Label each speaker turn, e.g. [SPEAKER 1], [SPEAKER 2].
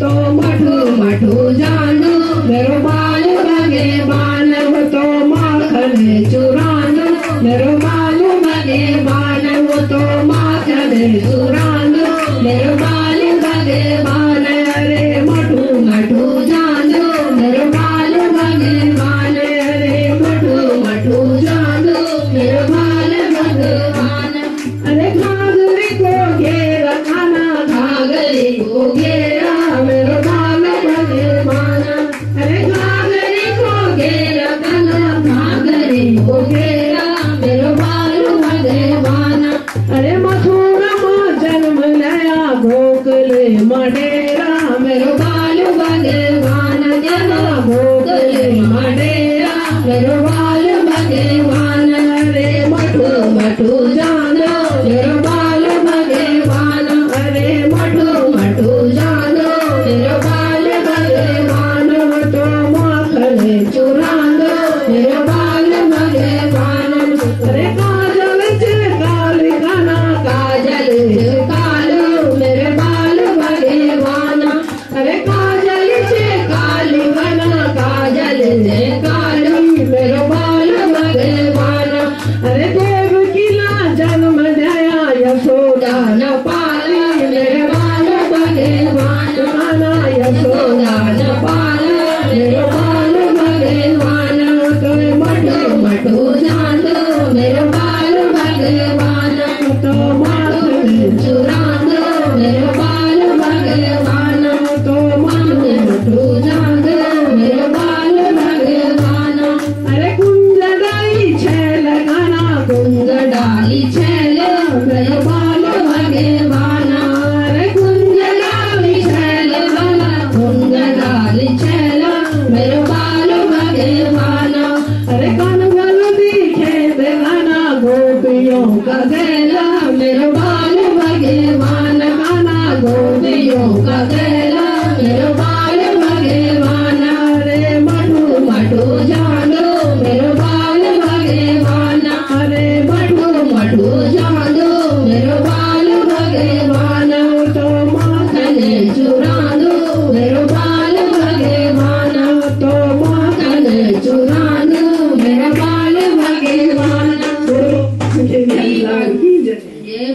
[SPEAKER 1] तो मठू मठू जानो मेरो बाल भगवान वो तो माखन चुरानो मेरो बाल भगवान वो तो माखन चुरानो मेरो बाल भगवान अरे मठू मठू जानो मेरो बाल भगवान अरे मठू मठू जानो मेरो बाल भगवान अरे घाघरे को घेरा खाना घाघरे को घेरा मेरो बाल भगवान अरे घाघरे को घेरा खाना घाघरे को घेरा मेरो बाल भगवान अरे मथुरा में जन्म नया भोगले मडेरा मेरो बाल भगवान जना भोगले मडेरा मेरो बाल भगवान अरे मठू मठू जानो मेरो बाल भगवान अरे मठू मठू जानो मेरो बाल भगवान तो माखन चुरानो मेरो बाल भगवान अरे काजल से काल गाना काजल कालो मेरे बाल भगवान अरे काजल से काल गाना काजल से कालो मेरो बाल भगवान अरे देव किला जन्म दया यशोदा न पाली मेरे बाल भगवान माना यशोदा न पाली मेरे बाल भगवान तो मठू मठू जानो मेरे बाल भगवान तो माखन चुरानो मेरे बाल भगवान तो मठू मठू जानो मेरे बाल भगवान अरे कुंज डाली छैल गाना कुंज डाली छैल मेरे बाल भगवान अरे कुंज डाली छैल गाना कुंज डाली छैल मेरे बाल भगवान अरे कनगल दिखे गाना गोपियों का गैला मेरे बाल भगवान गाना गोपियों का